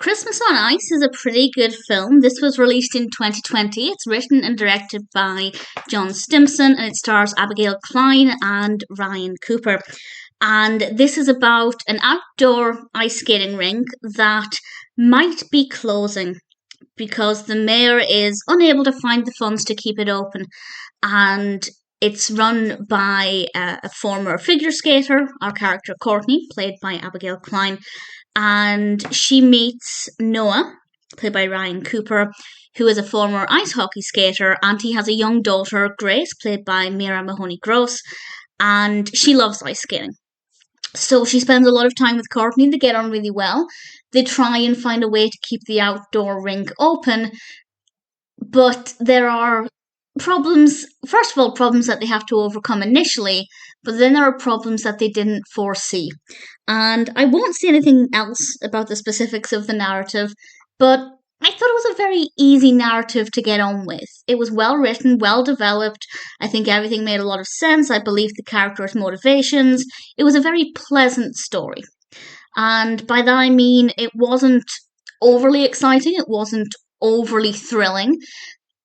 Christmas on Ice is a pretty good film. This was released in 2020. It's written and directed by John Stimpson and it stars Abigail Klein and Ryan Cooper. And this is about an outdoor ice skating rink that might be closing because the mayor is unable to find the funds to keep it open. And it's run by a former figure skater, our character Courtney, played by Abigail Klein, and she meets Noah, played by Ryan Cooper, who is a former ice hockey skater, and he has a young daughter, Grace, played by Meara Mahoney Gross, and she loves ice skating. So she spends a lot of time with Courtney. They get on really well. They try and find a way to keep the outdoor rink open, but there are problems, first of all, problems that they have to overcome initially, but then there are problems that they didn't foresee. And I won't say anything else about the specifics of the narrative, but I thought it was a very easy narrative to get on with. It was well written, well developed. I think everything made a lot of sense. I believed the characters' motivations. It was a very pleasant story. And by that I mean it wasn't overly exciting, it wasn't overly thrilling.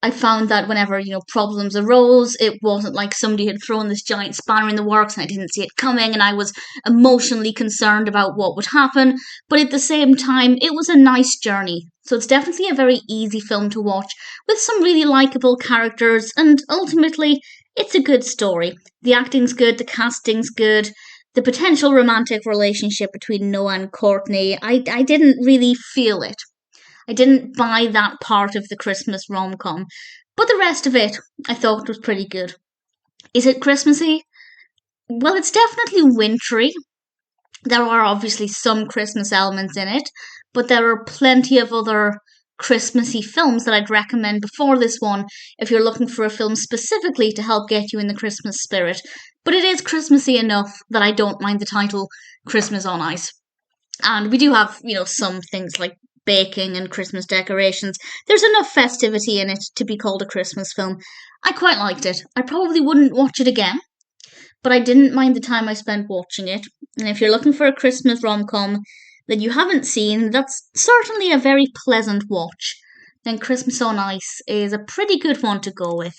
I found that whenever, problems arose, it wasn't like somebody had thrown this giant spanner in the works and I didn't see it coming and I was emotionally concerned about what would happen. But at the same time, it was a nice journey. So it's definitely a very easy film to watch with some really likable characters and ultimately, it's a good story. The acting's good, the casting's good. The potential romantic relationship between Noah and Courtney, I didn't really feel it. I didn't buy that part of the Christmas rom-com, but the rest of it I thought was pretty good. Is it Christmassy? Well, it's definitely wintry. There are obviously some Christmas elements in it, but there are plenty of other Christmassy films that I'd recommend before this one if you're looking for a film specifically to help get you in the Christmas spirit. But it is Christmassy enough that I don't mind the title Christmas on Ice. And we do have, some things like baking and Christmas decorations. There's enough festivity in it to be called a Christmas film. I quite liked it. I probably wouldn't watch it again, but I didn't mind the time I spent watching it. And if you're looking for a Christmas rom-com that you haven't seen, that's certainly a very pleasant watch, then Christmas on Ice is a pretty good one to go with.